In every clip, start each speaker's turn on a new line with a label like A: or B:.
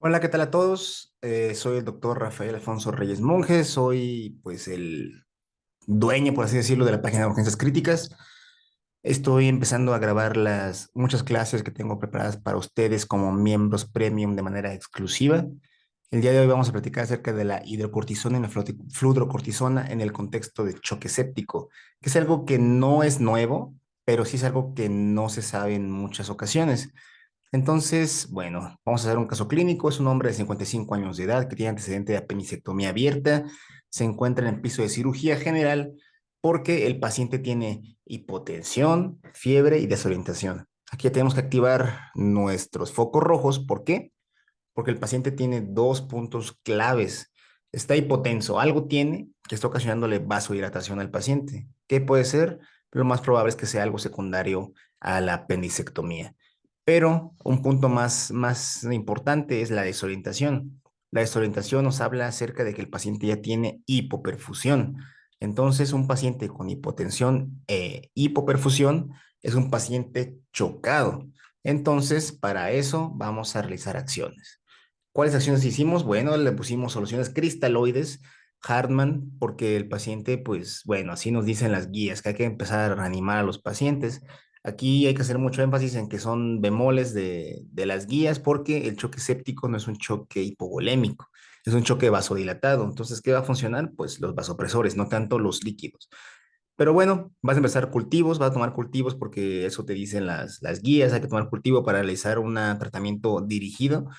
A: Hola, ¿qué tal a todos? Soy el doctor Rafael Alfonso Reyes Monjes, soy pues el dueño, por así decirlo, de la página de Urgencias Críticas. Estoy empezando a grabar las muchas clases que tengo preparadas para ustedes como miembros premium de manera exclusiva. El día de hoy vamos a platicar acerca de la hidrocortisona y la fludrocortisona en el contexto de choque séptico, que es algo que no es nuevo, pero sí es algo que no se sabe en muchas ocasiones. Entonces, bueno, vamos a hacer un caso clínico. Es un hombre de 55 años de edad que tiene antecedente de apendicectomía abierta. Se encuentra en el piso de cirugía general porque el paciente tiene hipotensión, fiebre y desorientación. Aquí ya tenemos que activar nuestros focos rojos. ¿Por qué? Porque el paciente tiene dos puntos claves. Está hipotenso, algo tiene que está ocasionándole vasodilatación al paciente. ¿Qué puede ser? Lo más probable es que sea algo secundario a la apendicectomía. Pero un punto más importante es la desorientación. La desorientación nos habla acerca de que el paciente ya tiene hipoperfusión. Entonces, un paciente con hipotensión e hipoperfusión es un paciente chocado. Entonces, para eso vamos a realizar acciones. ¿Cuáles acciones hicimos? Bueno, le pusimos soluciones cristaloides, Hartmann, porque el paciente, pues bueno, así nos dicen las guías, que hay que empezar a reanimar a los pacientes. Aquí hay que hacer mucho énfasis en que son bemoles de las guías, porque el choque séptico no es un choque hipovolémico, es un choque vasodilatado. Entonces, ¿qué va a funcionar? Pues los vasopresores, no tanto los líquidos. Pero bueno, vas a empezar cultivos, vas a tomar cultivos porque eso te dicen las guías, hay que tomar cultivo para realizar un tratamiento dirigido.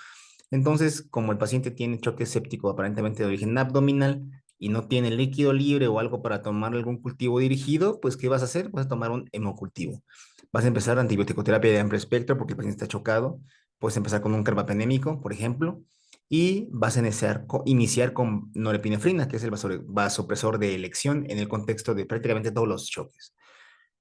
A: Entonces, como el paciente tiene choque séptico aparentemente de origen abdominal y no tiene líquido libre o algo para tomar algún cultivo dirigido, pues ¿qué vas a hacer? Vas a tomar un hemocultivo. Vas a empezar antibiótico-terapia de amplio espectro porque el paciente está chocado. Puedes empezar con un carbapenémico, por ejemplo, y vas a iniciar con norepinefrina, que es el vasopresor de elección en el contexto de prácticamente todos los choques.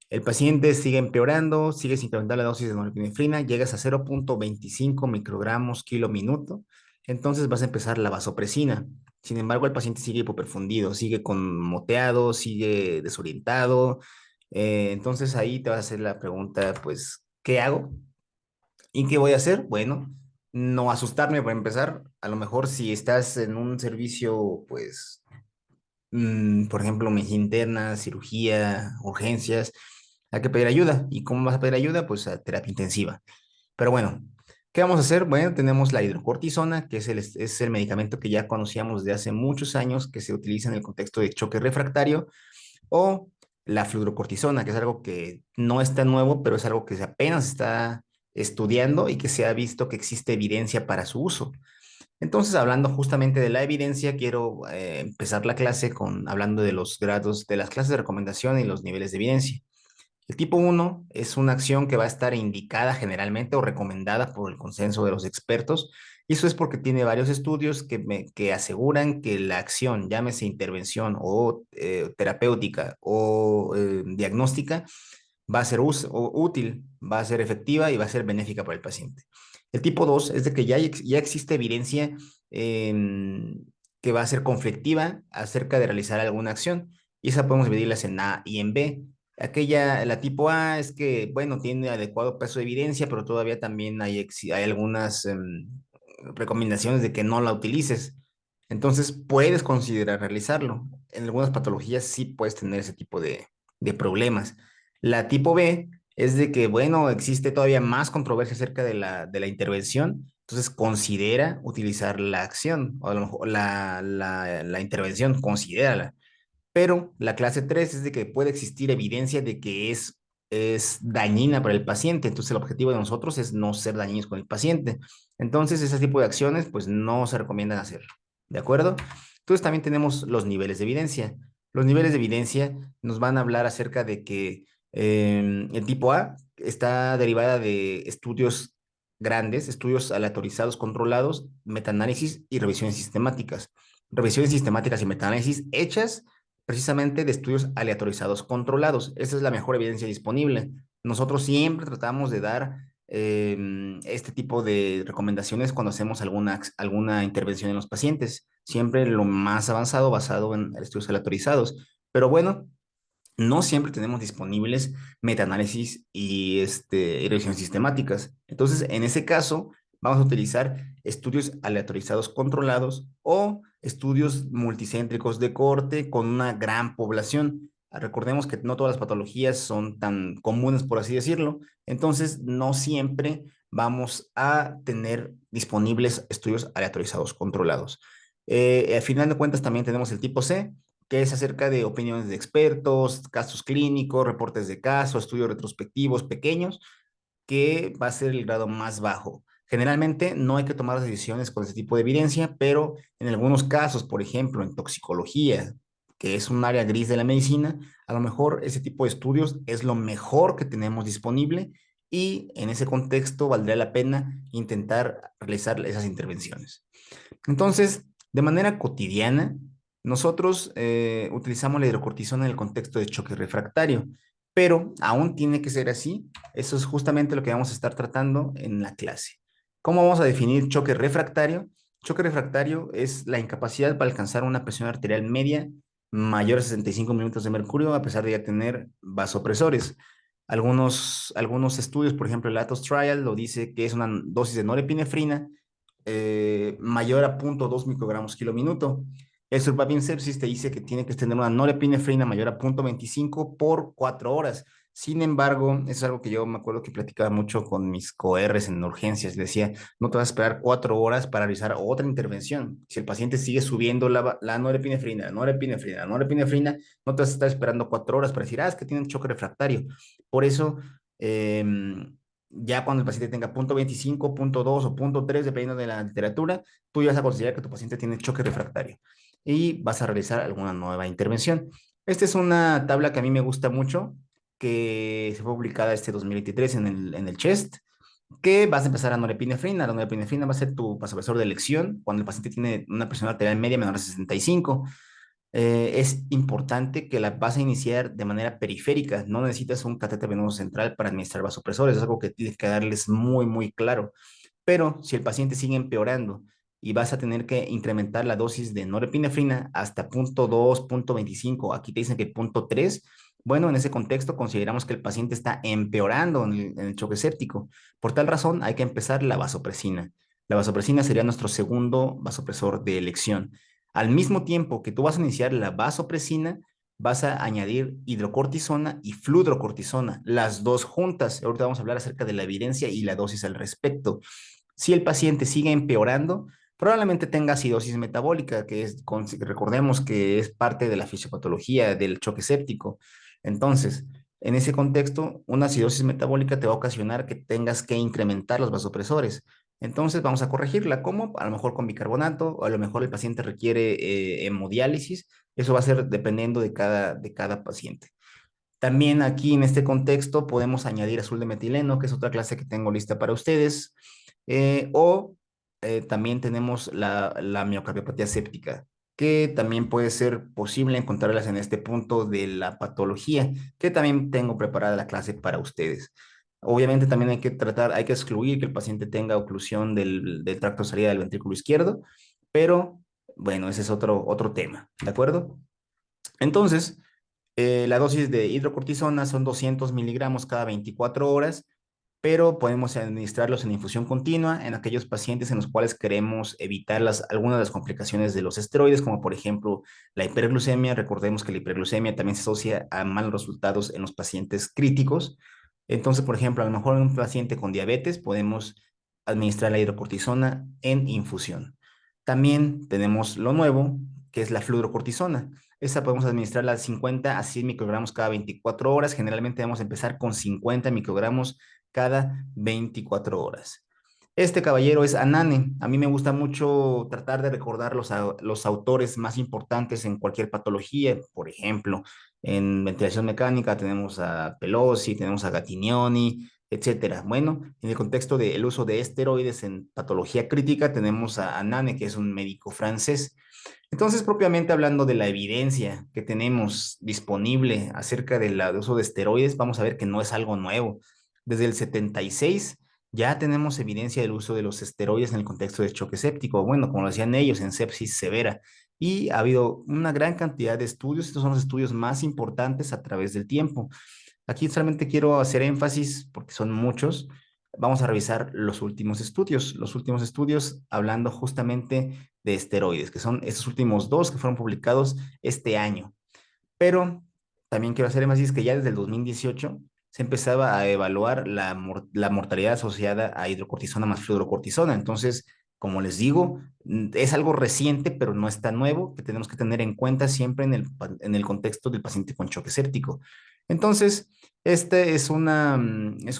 A: El paciente sigue empeorando, sigue sin incrementar la dosis de norepinefrina, llegas a 0.25 microgramos kilo minuto, entonces vas a empezar la vasopresina. Sin embargo, el paciente sigue hipoperfundido, sigue con moteado, sigue desorientado. Entonces ahí te vas a hacer la pregunta, pues, ¿qué hago? ¿Y qué voy a hacer? Bueno, no asustarme para empezar. A lo mejor si estás en un servicio, pues por ejemplo, medicina interna, cirugía, urgencias, hay que pedir ayuda. ¿Y cómo vas a pedir ayuda? Pues a terapia intensiva. Pero bueno, ¿qué vamos a hacer? Bueno, tenemos la hidrocortisona, que es el medicamento que ya conocíamos desde hace muchos años, que se utiliza en el contexto de choque refractario, o la fludrocortisona, que es algo que no es tan nuevo, pero es algo que apenas está estudiando y que se ha visto que existe evidencia para su uso. Entonces, hablando justamente de la evidencia, quiero empezar la clase hablando de los grados, de las clases de recomendación y los niveles de evidencia. El tipo uno es una acción que va a estar indicada generalmente o recomendada por el consenso de los expertos, y eso es porque tiene varios estudios que aseguran que la acción, llámese intervención o terapéutica o diagnóstica, va a ser útil, va a ser efectiva y va a ser benéfica para el paciente. El tipo 2 es de que ya existe evidencia em, que va a ser conflictiva acerca de realizar alguna acción, y esa podemos dividirlas en A y en B. La tipo A es que, bueno, tiene adecuado peso de evidencia, pero todavía también hay algunas recomendaciones de que no la utilices. Entonces, puedes considerar realizarlo. En algunas patologías sí puedes tener ese tipo de problemas. La tipo B es de que, bueno, existe todavía más controversia acerca de la intervención, entonces considera utilizar la acción, o a lo mejor la intervención, considérala. Pero la clase 3 es de que puede existir evidencia de que es dañina para el paciente. Entonces, el objetivo de nosotros es no ser dañinos con el paciente. Entonces, ese tipo de acciones, pues no se recomiendan hacer. ¿De acuerdo? Entonces, también tenemos los niveles de evidencia. Los niveles de evidencia nos van a hablar acerca de que el tipo A está derivada de estudios grandes, estudios aleatorizados controlados, metaanálisis y revisiones sistemáticas. Revisiones sistemáticas y metaanálisis hechas precisamente de estudios aleatorizados controlados. Esa es la mejor evidencia disponible. Nosotros siempre tratamos de dar este tipo de recomendaciones cuando hacemos alguna intervención en los pacientes, siempre lo más avanzado basado en estudios aleatorizados. Pero bueno, no siempre tenemos disponibles metaanálisis y revisiones sistemáticas. Entonces, en ese caso, vamos a utilizar estudios aleatorizados controlados o estudios multicéntricos de corte con una gran población. Recordemos que no todas las patologías son tan comunes, por así decirlo, entonces no siempre vamos a tener disponibles estudios aleatorizados controlados. Al final de cuentas también tenemos el tipo C, que es acerca de opiniones de expertos, casos clínicos, reportes de casos, estudios retrospectivos pequeños, que va a ser el grado más bajo. Generalmente no hay que tomar decisiones con ese tipo de evidencia, pero en algunos casos, por ejemplo, en toxicología, que es un área gris de la medicina, a lo mejor ese tipo de estudios es lo mejor que tenemos disponible y en ese contexto valdría la pena intentar realizar esas intervenciones. Entonces, de manera cotidiana, nosotros utilizamos la hidrocortisona en el contexto de choque refractario, pero aún tiene que ser así. Eso es justamente lo que vamos a estar tratando en la clase. ¿Cómo vamos a definir choque refractario? Choque refractario es la incapacidad para alcanzar una presión arterial media mayor a 65 minutos de mercurio, a pesar de ya tener vasopresores. Algunos estudios, por ejemplo, el Atos Trial lo dice que es una dosis de norepinefrina mayor a 0.2 microgramos kilo minuto. El sulfapin sepsis te dice que tiene que tener una norepinefrina mayor a 0.25 por 4 horas. Sin embargo, eso es algo que yo me acuerdo que platicaba mucho con mis coRs en urgencias. Decía, no te vas a esperar 4 horas para realizar otra intervención. Si el paciente sigue subiendo la norepinefrina, la norepinefrina, no te vas a estar esperando 4 horas para decir, es que tiene un choque refractario. Por eso, eh, ya cuando el paciente tenga 0.25, 0.2 o 0.3, dependiendo de la literatura, tú ya vas a considerar que tu paciente tiene choque refractario y vas a realizar alguna nueva intervención. Esta es una tabla que a mí me gusta mucho, que se fue publicada este 2023 en el CHEST, que vas a empezar a norepinefrina. La norepinefrina va a ser tu vasopresor de elección cuando el paciente tiene una presión arterial media menor a 65. Es importante que la vas a iniciar de manera periférica. No necesitas un catéter venoso central para administrar vasopresores. Es algo que tienes que darles muy, muy claro. Pero si el paciente sigue empeorando y vas a tener que incrementar la dosis de norepinefrina hasta 0.2, 0.25, aquí te dicen que 0.3, bueno, en ese contexto consideramos que el paciente está empeorando en el choque séptico. Por tal razón, hay que empezar la vasopresina. La vasopresina sería nuestro segundo vasopresor de elección. Al mismo tiempo que tú vas a iniciar la vasopresina, vas a añadir hidrocortisona y fludrocortisona, las dos juntas. Ahorita vamos a hablar acerca de la evidencia y la dosis al respecto. Si el paciente sigue empeorando, probablemente tenga acidosis metabólica, que es, recordemos que es parte de la fisiopatología del choque séptico. Entonces, en ese contexto, una acidosis metabólica te va a ocasionar que tengas que incrementar los vasopresores. Entonces, vamos a corregirla. ¿Cómo? A lo mejor con bicarbonato, o a lo mejor el paciente requiere hemodiálisis. Eso va a ser dependiendo de cada paciente. También aquí en este contexto podemos añadir azul de metileno, que es otra clase que tengo lista para ustedes, o también tenemos la miocardiopatía séptica, que también puede ser posible encontrarlas en este punto de la patología, que también tengo preparada la clase para ustedes. Obviamente también hay que excluir que el paciente tenga oclusión del tracto de salida del ventrículo izquierdo, pero bueno, ese es otro tema, ¿de acuerdo? Entonces, la dosis de hidrocortisona son 200 miligramos cada 24 horas, pero podemos administrarlos en infusión continua en aquellos pacientes en los cuales queremos evitar algunas de las complicaciones de los esteroides, como por ejemplo la hiperglucemia. Recordemos que la hiperglucemia también se asocia a malos resultados en los pacientes críticos. Entonces, por ejemplo, a lo mejor en un paciente con diabetes podemos administrar la hidrocortisona en infusión. También tenemos lo nuevo, que es la fludrocortisona. Esa podemos administrarla de 50 a 100 microgramos cada 24 horas. Generalmente vamos a empezar con 50 microgramos cada 24 horas. Este caballero es Anane. A mí me gusta mucho tratar de recordar los autores más importantes en cualquier patología. Por ejemplo, en ventilación mecánica tenemos a Pelosi, tenemos a Gattignoni, etcétera. Bueno, en el contexto del uso de esteroides en patología crítica tenemos a Anane, que es un médico francés. Entonces, propiamente hablando de la evidencia que tenemos disponible acerca del uso de esteroides, vamos a ver que no es algo nuevo. Desde el 76 ya tenemos evidencia del uso de los esteroides en el contexto de choque séptico, bueno, como lo decían ellos, en sepsis severa. Y ha habido una gran cantidad de estudios, estos son los estudios más importantes a través del tiempo. Aquí solamente quiero hacer énfasis, porque son muchos, vamos a revisar los últimos estudios hablando justamente de esteroides, que son estos últimos dos que fueron publicados este año. Pero también quiero hacer énfasis que ya desde el 2018 se empezaba a evaluar la mortalidad asociada a hidrocortisona más fluorocortisona. Entonces, como les digo, es algo reciente, pero no es tan nuevo, que tenemos que tener en cuenta siempre en el contexto del paciente con choque séptico. Entonces, este es un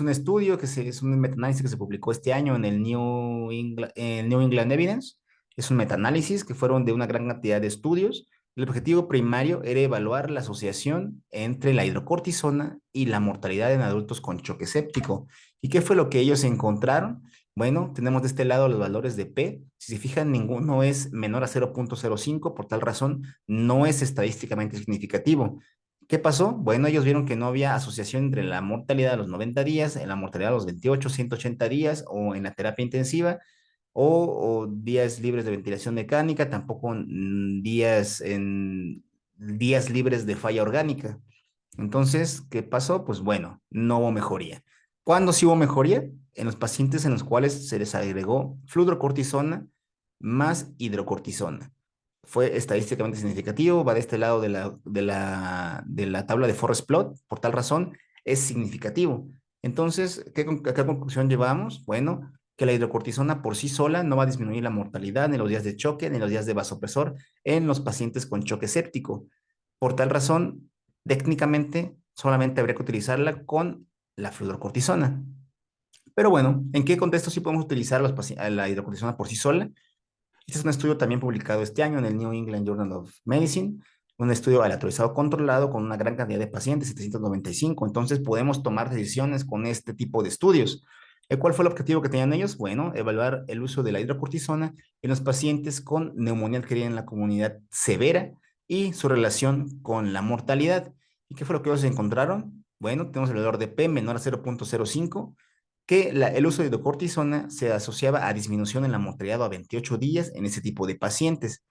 A: estudio es un metaanálisis que se publicó este año en el New England Evidence. Es un metaanálisis que fueron de una gran cantidad de estudios. El objetivo primario era evaluar la asociación entre la hidrocortisona y la mortalidad en adultos con choque séptico. ¿Y qué fue lo que ellos encontraron? Bueno, tenemos de este lado los valores de P. Si se fijan, ninguno es menor a 0.05, por tal razón no es estadísticamente significativo. ¿Qué pasó? Bueno, ellos vieron que no había asociación entre la mortalidad a los 90 días, en la mortalidad a los 28, 180 días o en la terapia intensiva o días libres de ventilación mecánica, tampoco días libres de falla orgánica. Entonces, ¿qué pasó? Pues bueno, no hubo mejoría. ¿Cuándo sí hubo mejoría? En los pacientes en los cuales se les agregó fludrocortisona más hidrocortisona. Fue estadísticamente significativo, va de este lado de la tabla de Forest Plot, por tal razón es significativo. Entonces, ¿a qué conclusión llevamos? Bueno, que la hidrocortisona por sí sola no va a disminuir la mortalidad ni los días de choque ni los días de vasopresor en los pacientes con choque séptico. Por tal razón, técnicamente solamente habría que utilizarla con la fluorocortisona. Pero bueno, ¿en qué contexto sí podemos utilizar la hidrocortisona por sí sola? Este es un estudio también publicado este año en el New England Journal of Medicine, un estudio aleatorizado controlado con una gran cantidad de pacientes, 795. Entonces podemos tomar decisiones con este tipo de estudios. ¿Cuál fue el objetivo que tenían ellos? Bueno, evaluar el uso de la hidrocortisona en los pacientes con neumonía adquirida en la comunidad severa y su relación con la mortalidad. ¿Y qué fue lo que ellos encontraron? Bueno, tenemos el valor de P menor a 0.05, que el uso de hidrocortisona se asociaba a disminución en la mortalidad a 28 días en ese tipo de pacientes.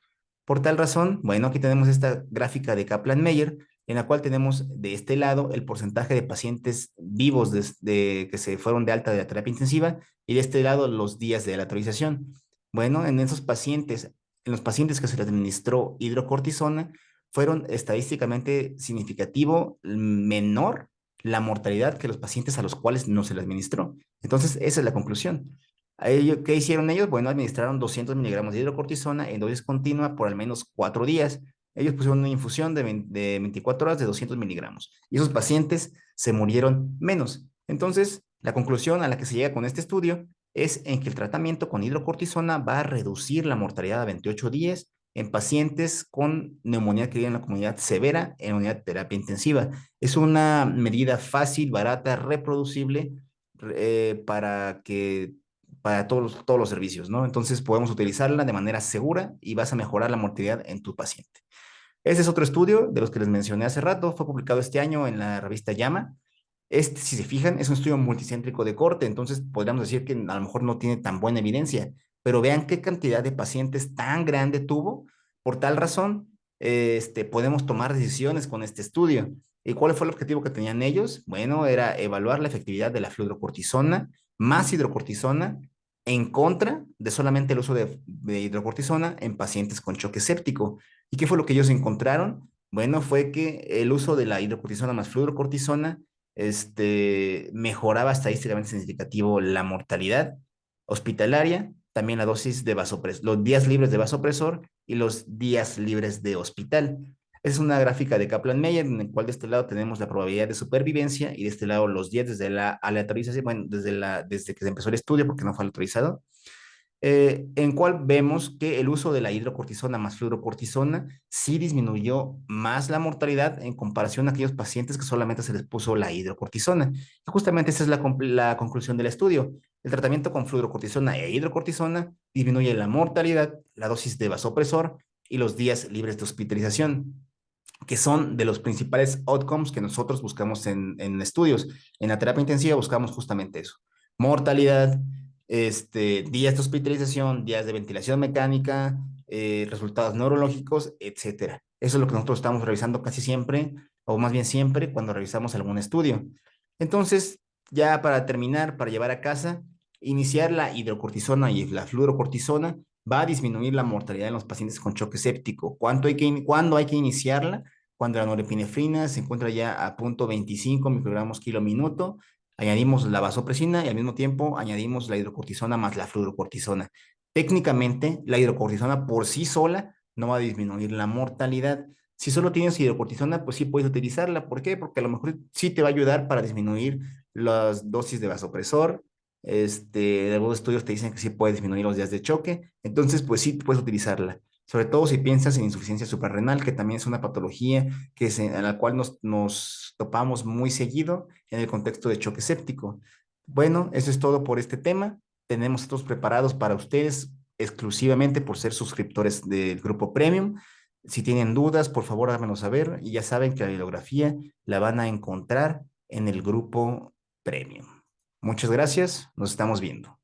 A: Por tal razón, bueno, aquí tenemos esta gráfica de Kaplan-Meier, en la cual tenemos de este lado el porcentaje de pacientes vivos que se fueron de alta de la terapia intensiva y de este lado los días de la autorización. Bueno, en los pacientes que se les administró hidrocortisona, fueron estadísticamente significativo menor la mortalidad que los pacientes a los cuales no se les administró. Entonces, esa es la conclusión. ¿Qué hicieron ellos? Bueno, administraron 200 miligramos de hidrocortisona en dosis continua por al menos 4 días. Ellos pusieron una infusión de 24 horas de 200 miligramos y esos pacientes se murieron menos. Entonces, la conclusión a la que se llega con este estudio es en que el tratamiento con hidrocortisona va a reducir la mortalidad a 28 días en pacientes con neumonía adquirida en la comunidad severa en unidad de terapia intensiva. Es una medida fácil, barata, reproducible para todos los servicios, ¿no? Entonces podemos utilizarla de manera segura y vas a mejorar la mortalidad en tu paciente. Este es otro estudio de los que les mencioné hace rato, fue publicado este año en la revista JAMA. Este, si se fijan, es un estudio multicéntrico de corte, entonces podríamos decir que a lo mejor no tiene tan buena evidencia, pero vean qué cantidad de pacientes tan grande tuvo. Por tal razón, podemos tomar decisiones con este estudio. ¿Y cuál fue el objetivo que tenían ellos? Bueno, era evaluar la efectividad de la fluorocortisona más hidrocortisona en contra de solamente el uso de hidrocortisona en pacientes con choque séptico. ¿Y qué fue lo que ellos encontraron? Bueno, fue que el uso de la hidrocortisona más fluorocortisona mejoraba estadísticamente significativo la mortalidad hospitalaria, también la dosis de vasopresor, los días libres de vasopresor y los días libres de hospital. Es una gráfica de Kaplan-Meier en el cual de este lado tenemos la probabilidad de supervivencia y de este lado los días desde la aleatorización, bueno, desde que se empezó el estudio porque no fue aleatorizado, en cual vemos que el uso de la hidrocortisona más fluorocortisona sí disminuyó más la mortalidad en comparación a aquellos pacientes que solamente se les puso la hidrocortisona. Y justamente esa es la conclusión del estudio. El tratamiento con fluorocortisona e hidrocortisona disminuye la mortalidad, la dosis de vasopresor y los días libres de hospitalización, que son de los principales outcomes que nosotros buscamos en estudios. En la terapia intensiva buscamos justamente eso: mortalidad, días de hospitalización, días de ventilación mecánica, resultados neurológicos, etcétera. Eso es lo que nosotros estamos revisando casi siempre, o más bien siempre, cuando revisamos algún estudio. Entonces, ya para terminar, para llevar a casa, iniciar la hidrocortisona y la fluorocortisona va a disminuir la mortalidad en los pacientes con choque séptico. ¿Cuándo hay que iniciarla? Cuando la norepinefrina se encuentra ya a 0,25 microgramos kilo minuto, añadimos la vasopresina y al mismo tiempo añadimos la hidrocortisona más la fluorocortisona. Técnicamente, la hidrocortisona por sí sola no va a disminuir la mortalidad. Si solo tienes hidrocortisona, pues sí puedes utilizarla. ¿Por qué? Porque a lo mejor sí te va a ayudar para disminuir las dosis de vasopresor. Algunos estudios te dicen que sí puede disminuir los días de choque. Entonces, pues sí puedes utilizarla. Sobre todo si piensas en insuficiencia suprarrenal, que también es una patología en la cual nos topamos muy seguido en el contexto de choque séptico. Bueno, eso es todo por este tema. Tenemos estos preparados para ustedes exclusivamente por ser suscriptores del grupo Premium. Si tienen dudas, por favor, háganmelo saber. Y ya saben que la bibliografía la van a encontrar en el grupo Premium. Muchas gracias. Nos estamos viendo.